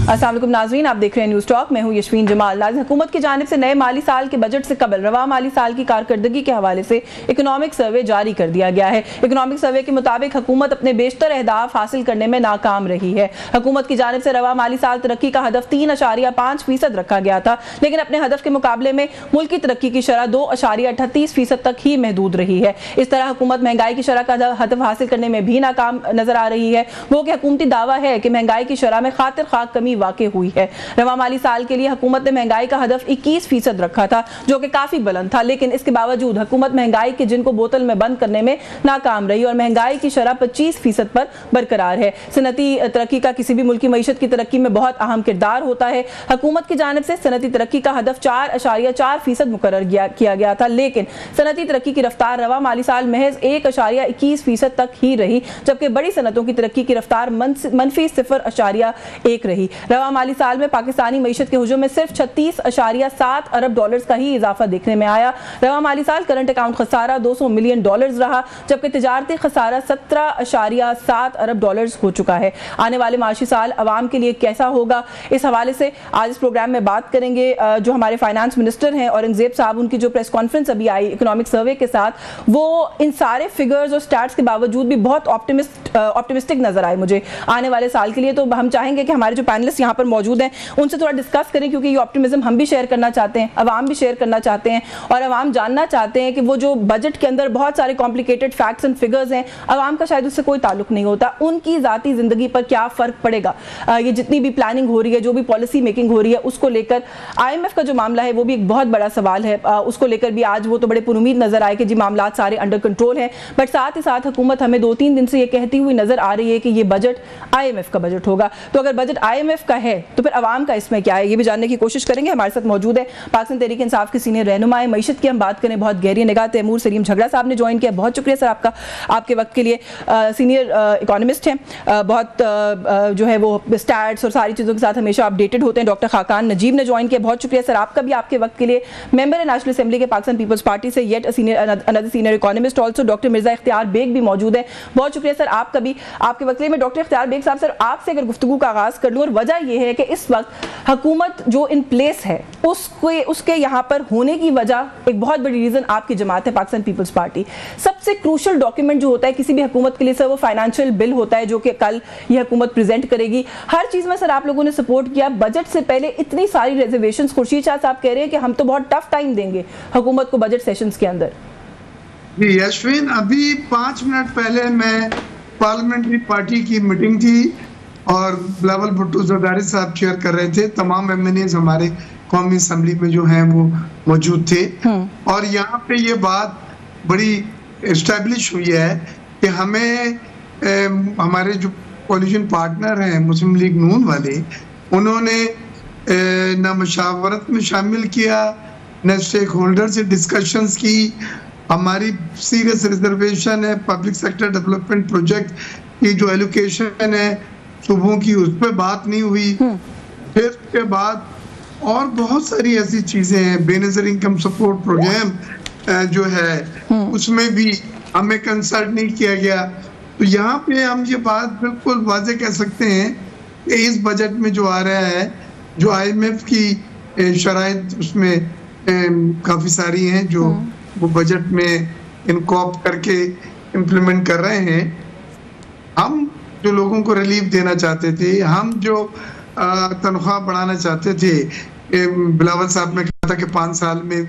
अस्सलाम वालेकुम नाज़रीन, आप देख रहे हैं न्यूज़ टॉक। मैं हूं यशवीन जमाल। नाज़रीन, हुकूमत की जानिब से नए माली साल के बजट से कबल रवा माली साल की कारकर्दगी के हवाले से इकोनॉमिक सर्वे जारी कर दिया गया है। इकोनॉमिक सर्वे के मुताबिक हुकूमत अपने बेशतर अहदाफ हासिल करने में नाकाम रही है। हुकूमत की जानिब से रवा माली साल तरक्की का हदफ 3.5% रखा गया था, लेकिन अपने हदफ के मुकाबले में मुल्क की तरक्की की शरह 2.38% तक ही महदूद रही है। इस तरह हुकूमत महंगाई की शरह का हदफ हासिल करने में भी नाकाम नजर आ रही है। वो कि हुकूमती दावा है कि महंगाई की शरह में खातिर खा कमी वाक़ हुई है। रवा माली साल के लिए हुकूमत ने महंगाई का हदफ 21% रखा था, जो कि काफी बुलंद था, लेकिन इसके बावजूद हुकूमत महंगाई के जिन को बोतल में बंद करने में नाकाम रही और महंगाई की शरह 25% पर बरकरार है। सनती तरक्की का किसी भी मुल्क की मईशत की तरक्की में बहुत अहम किरदार होता है। हुकूमत की जानिब से सनती तरक्की का हदफ 4.4% मुकर्रर किया गया था, लेकिन सनती तरक्की की रफ्तार रवा माली साल महज 1.21% तक ही रही, जबकि बड़ी सनतों की तरक्की की रफ्तार मनफी 0.1 रही। रवा माली साल में पाकिस्तानी मईशत के हुजूम में सिर्फ 36.7 अरब डॉलर्स का ही इजाफा देखने में आया। रवा माली साल करंट अकाउंट खसारा 200 मिलियन डॉलर्स रहा, जबकि तिजारती खसारा 17.7 अरब डॉलर्स हो चुका है। आने वाले माशी साल अवाम के लिए कैसा होगा, इस हवाले से आज इस प्रोग्राम में बात करेंगे। जो हमारे फाइनेंस मिनिस्टर हैं औरंगजेब साहब, उनकी जो प्रेस कॉन्फ्रेंस अभी आई इकोनॉमिक सर्वे के साथ, वो इन सारे फिगर्स और स्टैट्स के बावजूद भी बहुत ऑप्टिमिस्टिक नजर आए मुझे आने वाले साल के लिए। तो हम चाहेंगे कि हमारे जो पैनलिस्ट यहाँ पर मौजूद हैं उनसे थोड़ा डिस्कस करें, क्योंकि ये ऑप्टिमिज्म हम भी शेयर करना चाहते हैं, अवाम भी शेयर करना चाहते हैं, और अवाम जानना चाहते हैं कि वो जो बजट के अंदर बहुत सारे कॉम्प्लिकेटेड फैक्ट्स एंड फिगर्स हैं, अवाम का शायद उससे कोई ताल्लुक नहीं होता, उनकी ज़ाती ज़िंदगी पर क्या फ़र्क पड़ेगा। ये जितनी भी प्लानिंग हो रही है, जो भी पॉलिसी मेकिंग हो रही है, उसको लेकर IMF का जो मामला है वो भी एक बहुत बड़ा सवाल है। उसको लेकर भी आज वो तो बड़े पुरुमीद नजर आए कि जी मामला सारे अंडर कंट्रोल हैं, बट साथ ही साथ हुकूमत हमें 2-3 दिन से ये कहती हुई नजर आ रही है कि ये बजट IMF का बजट होगा। तो अगर बजट IMF का है तो फिर अवाम का इसमें क्या है, ये भी जानने की कोशिश करेंगे। हमारे साथ मौजूद है पाकिस्तान तहरीक इंसाफ के सीनियर रहनुमा है मईशत की हम बात करें बहुत गहरी निगाह तैमूर सलीम झगड़ा साहब ने ज्वाइन किया। बहुत शुक्रिया सर आपका, आपके वक्त के लिए। सीनियर इकोनॉमिस्ट हैं, बहुत जो है वो स्टैट्स और सारी चीज़ों के साथ हमेशा अपडेटेड होते हैं। डॉक्टर खाकान नजीब ने ज्वाइन किया, बहुत शुक्रिया सर आपका भी, आपके वक्त के लिए। मेंबर है नेशनल असेंबली के पाकिस्तान पीपल्स पार्टी से, yet another senior economist also doctor Mirza इख्तियार बेग भी मौजूद है, बहुत शुक्रिया सर आपका भी, आपके वक्त के लिए। मैं डॉक्टर इख्तियार बेग साहब, सर आपसे अगर गुफ्तगू का आगाज़ कर लूँ, और वजह यह है कि इस वक्त हुकूमत जो इन प्लेस है उसके यहाँ पर होने की वजह एक बहुत बड़ी रीज़न आपकी जमात है पाकिस्तान पीपल्स पार्टी। सबसे क्रूशल डॉक्यूमेंट जो होता है किसी भी हुकूमत के लिए सर, वो फाइनेंशियल बिल होता है, जो कि कल ये हुकूमत प्रेजेंट करेगी। हर चीज़ में सर आप लोगों ने सपोर्ट किया। बजट से पहले इतनी सारी रिजर्वेशंस, खुर्शीद शाह साहब कह रहे हैं कि हम तो बहुत टफ टाइम देंगे हुकूमत को बजट सेशंस के अंदर। जी यशविन, अभी 5 मिनट पहले मैं पार्लियामेंट्री पार्टी की मीटिंग थी और बिलावल भुट्टो जरदारी साहब चेयर कर रहे थे, तमाम MNAs हमारे कौमी असम्बली में जो हैं वो मौजूद थे, और यहाँ पे ये बात बड़ी एस्टेब्लिश हुई है कि हमें हमारे जो कोलिशन पार्टनर हैं मुस्लिम लीग नून वाले, उन्होंने न मशावरत में शामिल किया, न स्टेक होल्डर से डिस्कशंस की। हमारी सीरियस रिजर्वेशन है पब्लिक सेक्टर डेवलपमेंट प्रोजेक्ट की जो एलोकेशन है सुबह की, उस पर बात नहीं हुई। फिर उसके बाद और बहुत सारी ऐसी चीजें हैं, बेनज़ीर इनकम सपोर्ट प्रोग्राम जो है उसमें भी हमें कंसल्ट नहीं किया गया। तो यहाँ पे हम ये बात बिल्कुल वाज़े कह सकते हैं कि इस बजट में जो आ रहा है, जो IMF की शराइत उसमें काफ़ी सारी हैं जो वो बजट में इनकॉर्पोरेट करके इम्प्लीमेंट कर रहे हैं। हम जो लोगों को रिलीफ देना चाहते थे, हम जो तनख्वाह बढ़ाना चाहते थे, बिलावल साहब ने कहा था कि 5 साल में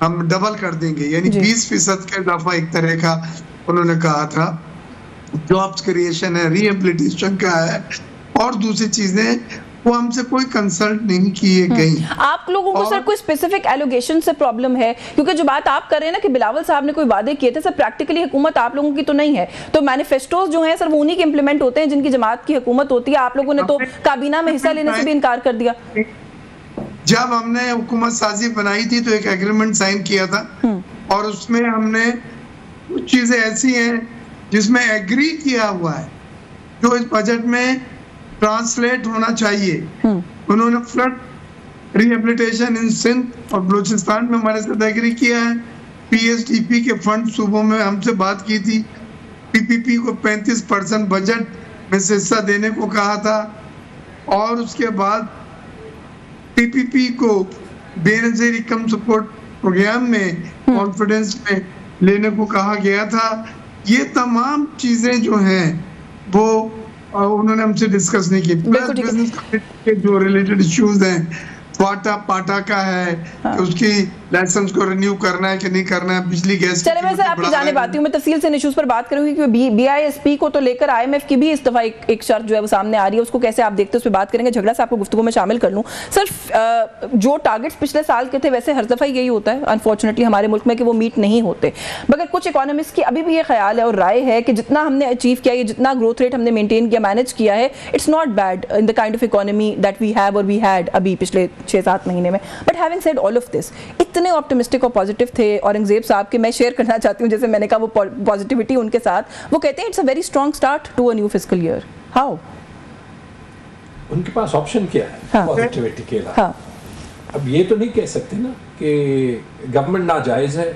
हम डबल कर देंगे, यानी 20% का इजाफा एक तरह का उन्होंने कहा था। जॉब्स क्रिएशन है, रिहेबिलिटेशन का है और दूसरी चीजें, वो हमसे कोई कंसल्ट नहीं किए गई। आप लोगों को सर कोई स्पेसिफिक एलोगेशन से प्रॉब्लम है? क्योंकि जो बात आप कर रहे हैं ना कि बिलावल साहब ने कोई वादे किए थे, सर प्रैक्टिकली हुकूमत आप लोगों की तो नहीं है, तो मैनिफेस्टोज जो हैं सर वो उन्हीं के इंप्लीमेंट होते हैं जिनकी जमात की हुकूमत होती है। आप लोगों ने तो काबीना में हिस्सा लेने से भी इनकार कर दिया। जब हमने हुकूमत साजी बनाई थी तो एक एग्रीमेंट साइन किया था, और उसमें हमने कुछ चीजें ऐसी हैं जिसमें एग्री किया हुआ है जो इस बजट में ट्रांसलेट होना चाहिए। उन्होंने फ्लड रिहेबिलिटेशन इन सिंध और बलूचिस्तान में हमारे साथ एग्री किया है। PSDP के फंड सूबों में हमसे बात की थी। PPP को 35% बजट में से हिस्सा देने को कहा था। और उसके बाद पीपीपी को बेनजीर इनकम सपोर्ट प्रोग्राम में कॉन्फिडेंस में लेने को कहा गया था। ये तमाम चीजें जो हैं वो उन्होंने हमसे डिस्कस नहीं की। प्लस बिजनेस के जो रिलेटेड इश्यूज हैं, पाटा का है कि उसकी लाइसेंस को रिन्यू करना है कि नहीं करना है, बिजली गैस। चले मैं सर आपकी जाने आती हूँ, मैं तफसील से इश्यूज पर बात करूंगी कि बीआईएसपी को तो लेकर आईएमएफ की भी इस दफा एक शर्त जो है वो सामने आ रही है, उसको कैसे आप देखते हैं उस पर बात करेंगे। झगड़ा से आपको गुफ्तगू में शामिल कर लूँ। सर जो टारगेट्स पिछले साल के थे वैसे हर दफा यही होता है अनफॉर्चुनेटली हमारे मुल्क में कि वो मीट नहीं होते, मगर कुछ इकोनॉमिस्ट की अभी भी ये ख्याल है और राय है कि जितना हमने अचीव किया, जितना ग्रोथ रेट हमने मेंटेन किया, मैनेज किया है, it's not bad in the kind of economy that we have और वी हैड अभी पिछले 6-7 महीने में। But having said all of this, इतने ऑप्टिमिस्टिक और पॉजिटिव थे औरंगजेब साहब के, मैं शेयर करना चाहती हूँ, जैसे मैंने कहा वो पॉजिटिविटी उनके साथ, वो कहते हैं it's a very strong start to a new fiscal year. How? उनके पास ऑप्शन क्या है पॉजिटिविटी के अलावा? अब ये तो नहीं कह सकते ना कि गवर्नमेंट नाजायज है।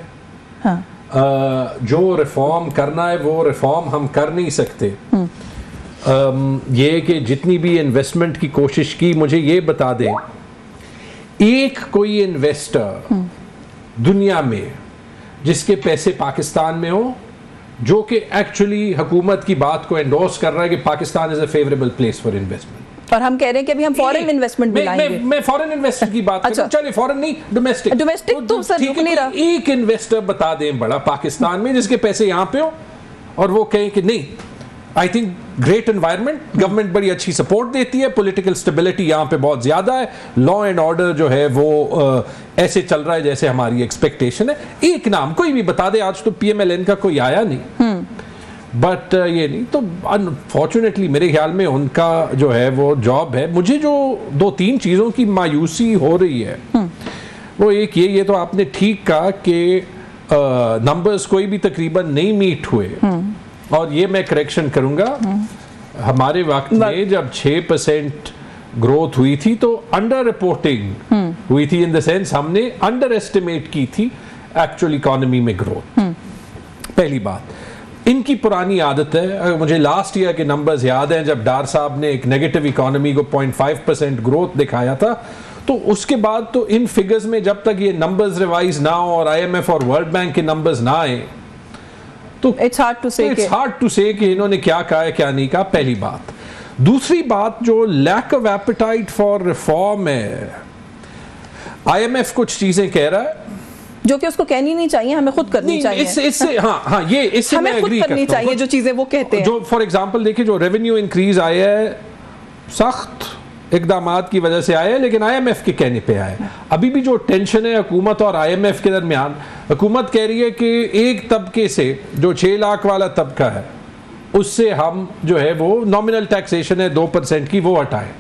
जो रिफॉर्म करना है वो रिफॉर्म हम कर नहीं सकते। ये कि जितनी भी इन्वेस्टमेंट की कोशिश की, मुझे ये बता दें एक कोई इन्वेस्टर दुनिया में जिसके पैसे पाकिस्तान में हो जो कि एक्चुअली हुकूमत की बात को एंडोर्स कर रहा है कि Pakistan is a favourable place for investment, और हम कह रहे हैं कि अभी हम फॉरेन इन्वेस्टमेंट भी लाएंगे। मैं फॉरेन इन्वेस्टर की बात कर रहा हूं, चलिए फॉरेन नहीं, डोमेस्टिक तो सर रुक नहीं रहा। एक इन्वेस्टर बता दें बड़ा पाकिस्तान में जिसके पैसे यहां पे हो और वो कहे कि नहीं, I think great environment, government बड़ी अच्छी सपोर्ट देती है, पॉलिटिकल स्टेबिलिटी यहाँ पे बहुत ज्यादा है, लॉ एंड ऑर्डर जो है वो ऐसे चल रहा है जैसे हमारी एक्सपेक्टेशन है। एक नाम कोई भी बता दे, आज तो पीएमएलएन का कोई आया नहीं, बट ये नहीं तो अनफॉर्चुनेटली मेरे ख्याल में उनका जो है वो जॉब है। मुझे जो 2-3 चीज़ों की मायूसी हो रही है वो एक ये तो आपने ठीक कहा कि नंबर्स कोई भी तकरीबन नहीं मीट हुए, और ये मैं करेक्शन करूंगा, हमारे वक्त में जब 6% ग्रोथ हुई थी तो अंडर रिपोर्टिंग हुई थी, इन द सेंस हमने अंडर एस्टिमेट की थी एक्चुअल इकोनॉमी में ग्रोथ। पहली बात, इनकी पुरानी आदत है, मुझे लास्ट ईयर के नंबर्स याद हैं जब डार साहब ने एक नेगेटिव इकोनॉमी को 0.5% ग्रोथ दिखाया था, तो उसके बाद तो इन फिगर्स में जब तक ये नंबर्स रिवाइज ना हो और आईएमएफ और वर्ल्ड बैंक के नंबर्स ना आए तो इट्स हार्ड टू से कि इन्होंने क्या कहा है क्या नहीं कहा, पहली बात। दूसरी बात, जो lack of appetite for reform है, आईएमएफ कुछ चीजें कह रहा है जो कि उसको कहनी नहीं चाहिए, हमें खुद करनी चाहिए। इससे ये इससे हमें खुद करनी चाहिए जो चीजें वो कहते हैं। जो फॉर एग्जांपल देखिए, जो रेवेन्यू इंक्रीज आया है सख्त इकदामात की वजह से आया है, लेकिन आईएमएफ के कहने पे आया है। अभी भी जो टेंशन है हुकूमत और आईएमएफ के दरमियान, हुकूमत कह रही है कि एक तबके से जो 6 लाख वाला तबका है उससे हम जो है वो नॉमिनल टैक्सेशन है 2% की वो हटाएं।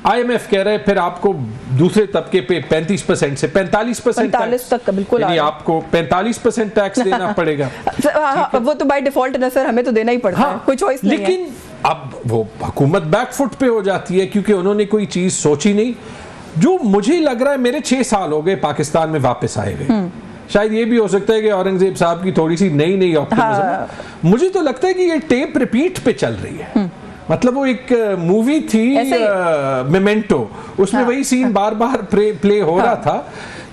आईएमएफ कह रहे हैं फिर आपको दूसरे तबके पे 35% से 45% तक बिल्कुल, यानी आपको 45% टैक्स देना पड़ेगा। वो तो बाय डिफॉल्ट ना सर, हमें तो देना ही पड़ता है, कोई चॉइस नहीं है। लेकिन अब वो हुकूमत बैकफुट पे हो जाती है क्योंकि उन्होंने कोई चीज सोची नहीं। जो मुझे लग रहा है, मेरे 6 साल हो गए पाकिस्तान में वापस आए हुए, शायद ये भी हो सकता है कि औरंगजेब साहब की थोड़ी सी नई ऑप्टिमिज्म, मुझे तो लगता है कि ये टेप रिपीट पे चल रही है। मतलब वो एक मूवी थी मेमेंटो, उसमें वही सीन बार बार प्ले हो रहा था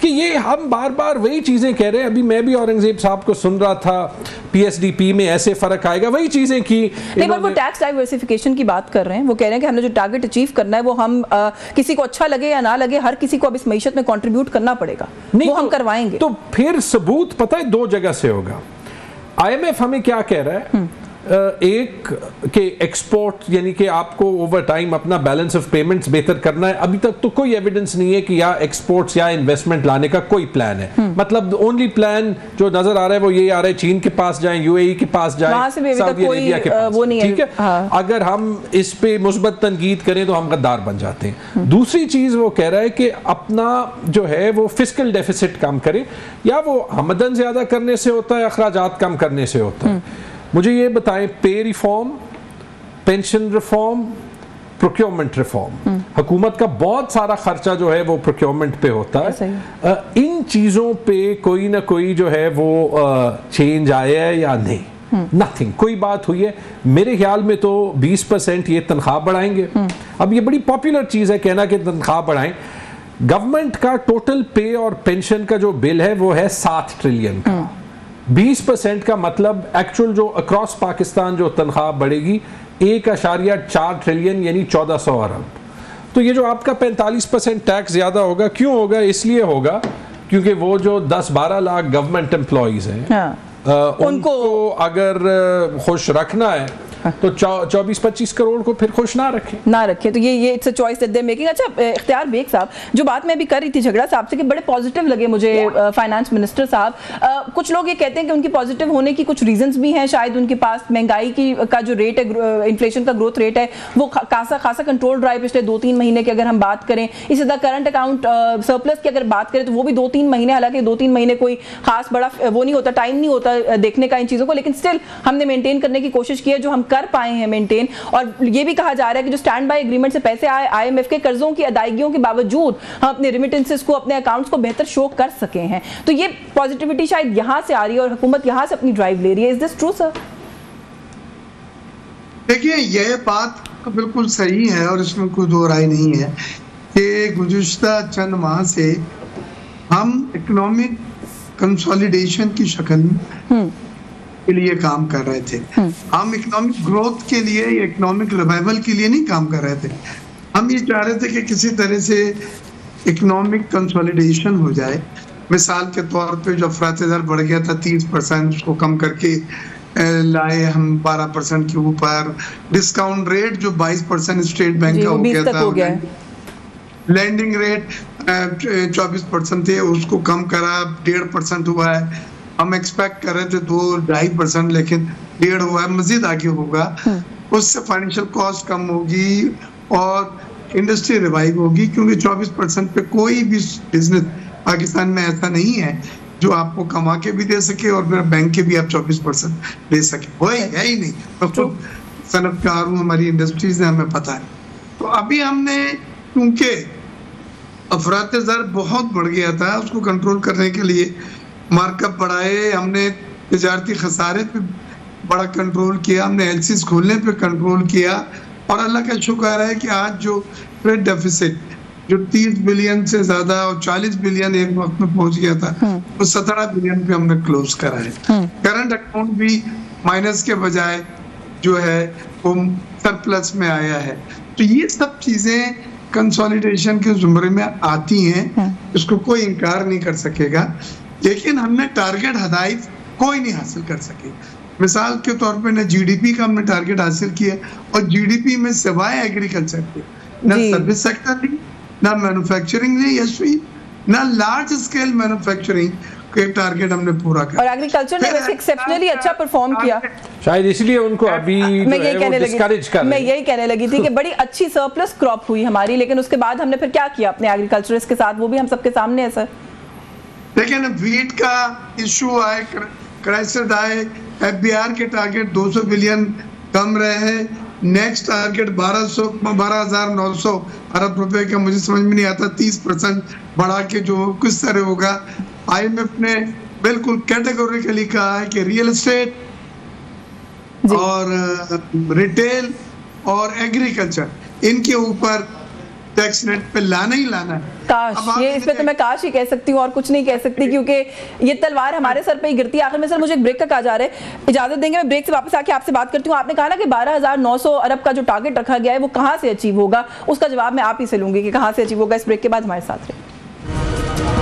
कि ये हम बार बार वही चीजें कह रहे हैं। अभी मैं भी औरंगजेब साहब को सुन रहा था, पीएसडीपी में ऐसे फर्क आएगा, वही चीजें की। नहीं, पर वो टैक्स डाइवर्सिफिकेशन की बात कर रहे हैं, वो कह रहे हैं कि हमने जो टारगेट अचीव करना है वो हम किसी को अच्छा लगे या ना लगे, हर किसी को अब इस मईशत में कंट्रीब्यूट करना पड़ेगा, वो हम करवाएंगे। तो फिर सबूत पता है 2 जगह से होगा। आईएमएफ हमें क्या कह रहा है, एक के एक्सपोर्ट यानी कि आपको ओवर टाइम अपना बैलेंस ऑफ पेमेंट्स बेहतर करना है। अभी तक तो कोई एविडेंस नहीं है कि या एक्सपोर्ट्स या इन्वेस्टमेंट लाने का कोई प्लान है। मतलब ओनली प्लान जो नजर आ रहा है वो ये आ रहा है, चीन के पास जाएं, यूएई के पास जाएं, सऊदी अरेबिया के पास, ठीक है। हाँ। अगर हम इस पे मुस्बत तनकीद करें तो हम गद्दार बन जाते हैं। दूसरी चीज वो कह रहा है कि अपना जो है वो फिस्कल डेफिसिट कम करें, या वो आमदन ज्यादा करने से होता है, अखराजात कम करने से होता है। मुझे ये बताएं, पे reform, pension reform, procurement reform, हुकूमत का बहुत सारा खर्चा जो है वो प्रोक्योरमेंट पे होता है। इन चीज़ों पे कोई ना कोई जो है वो चेंज आया है या नहीं? नथिंग, कोई बात हुई है मेरे ख्याल में तो 20% ये तनख्वाह बढ़ाएंगे। अब ये बड़ी पॉपुलर चीज़ है कहना कि तनख्वाह बढ़ाएं। गवर्नमेंट का टोटल पे और पेंशन का जो बिल है वो है 7 ट्रिलियन का। 20% का मतलब एक्चुअल जो अक्रॉस पाकिस्तान जो तनख्वाह बढ़ेगी 1.4 ट्रिलियन यानी 1400 अरब। तो ये जो आपका 45% टैक्स ज़्यादा होगा, क्यों होगा? इसलिए होगा क्योंकि वो जो 10-12 लाख गवर्नमेंट एम्प्लॉयज़ हैं उनको अगर खुश रखना है तो 24-25 करोड़ को फिर खुश ना रखें तो ये it's a choice that they are making. अच्छा इख्तियार बेग साहब, जो बात मैं भी कर रही थी झगड़ा साहब से कि बड़े पॉजिटिव लगे मुझे फाइनेंस मिनिस्टर साहब। कुछ लोग ये कहते हैं कि उनकी पॉजिटिव होने की कुछ रीजंस भी हैं, शायद उनके पास महंगाई का जो रेट है, इन्फ्लेशन का ग्रोथ रेट है वो खासा कंट्रोल रहा है पिछले 2-3 महीने की अगर हम बात करें। इसी तरह करंट अकाउंट सरप्लस की अगर बात करें तो वो भी 2-3 महीने, हालांकि 2-3 महीने कोई खास बड़ा वो नहीं होता, टाइम नहीं होता देखने का इन चीज़ों को, लेकिन स्टिल हमने मेंटेन करने की कोशिश की है जो हम कर पाए हैं मेंटेन। और ये भी कहा जा रहा है कि जो स्टैंड बाय एग्रीमेंट से पैसे आए, IMF के कर्जों की अदायगियों के बावजूद हम अपने रिमिटेंसेस को, अपने अकाउंट्स को बेहतर शो कर सके हैं। तो ये पॉजिटिविटी शायद यहां से आ रही है और हुकूमत यहां से अपनी ड्राइव ले रही है। Is this true sir? देखिए यह बात बिल्कुल सही है और इसमें कोई दो राय नहीं है कि गुज़िश्ता चंद माह से हम इकोनॉमिक कंसोलिडेशन की शक्ल में के लिए काम कर रहे थे। हम इकोनॉमिक ग्रोथ के लिए, इकोनॉमिक रिवाइवल के लिए नहीं काम कर रहे थे। हम ये चाह रहे थे कि किसी तरह से इकोनॉमिक कंसोलिडेशन हो जाए। मिसाल के तौर पे जो अफरात दर बढ़ गया था 30%, उसको कम करके लाए हम 12% के ऊपर। डिस्काउंट रेट जो 22% स्टेट बैंक का हो गया था, लैंडिंग रेट 24% थे, उसको कम करा 1.5% हुआ है। हम एक्सपेक्ट कर रहे थे 2-2.5%, लेकिन 1.5 हुआ है, मजीद आगे होगा। उससे फाइनेंशियल कॉस्ट कम होगी और इंडस्ट्री रिवाइव होगी, क्योंकि 24% पे कोई भी बिजनेस पाकिस्तान में ऐसा नहीं है जो आपको कमा के भी दे सके और फिर बैंक के भी आप 24% दे सके। वही है ही नहीं। मैं खुद सनतकार हूँ, हमारी इंडस्ट्रीज है, हमें पता है। तो अभी हमने, क्योंकि अफरात ज़र बहुत बढ़ गया था, उसको कंट्रोल करने के लिए मार्कअप बढ़ाए, हमने तिजारती खसारे पे बड़ा कंट्रोल किया, हमने एलसीज खोलने पे कंट्रोल किया। और अल्लाह का शुक्र है कि आज जो ट्रेड डेफिसिट जो 30 बिलियन से ज़्यादा और 40 बिलियन एक वक्त में पहुंच गया था, वो 17 बिलियन पे हमने क्लोज करा है। करंट अकाउंट भी माइनस के बजाय जो है वो सरप्लस में आया है। तो ये सब चीज़ें कंसोलिडेशन के जुमरे में आती हैं, इसको कोई इनकार नहीं कर सकेगा। लेकिन हमने टारगेट हदायत कोई नहीं हासिल कर सके। मिसाल के तौर पे न जीडीपी का हमने टारगेट हासिल किया, और जीडीपी में सिवाय एग्रीकल्चर के न सर्विस सेक्टर ली, न मैन्युफैक्चरिंग ली यशवी, न लार्ज स्केल मैन्युफैक्चरिंग के टारगेट हमने पूरा किया। और एग्रीकल्चर ने वैसे एक्सेप्शनली अच्छा परफॉर्म किया, शायद इसलिए उनको अभी मैं यही कहने लगी थी कि बड़ी अच्छी सरप्लस क्रॉप हुई हमारी। लेकिन उसके बाद हमने फिर क्या किया अपने एग्रीकल्चरिस्ट के साथ, वो भी हम सबके सामने है सर। लेकिन वीट का इशू आए, क्राइसिस आए, FBR के टारगेट 200 बिलियन कम रहे हैं। नेक्स्ट टारगेट 12,900 अरब रुपए का, मुझे समझ में नहीं आता 30% बढ़ा के जो किस तरह होगा। IMF ने बिल्कुल कैटेगोरिकली कहा है कि रियल एस्टेट और रिटेल और एग्रीकल्चर इनके ऊपर टैक्स रेट पे लाना ही लाना है। काश, ये इस पे तो मैं काश ही कह सकती हूँ और कुछ नहीं कह सकती, क्योंकि ये तलवार हमारे सर पे ही गिरती है। आखिर में सर मुझे एक ब्रेक का कहा जा रहा है, इजाजत देंगे? मैं ब्रेक से वापस आके आपसे बात करती हूँ। आपने कहा ना कि 12,900 अरब का जो टारगेट रखा गया है वो कहाँ से अचीव होगा, उसका जवाब मैं आप ही से लूंगी कि कहाँ से अचीव होगा। इस ब्रेक के बाद हमारे साथ रहे।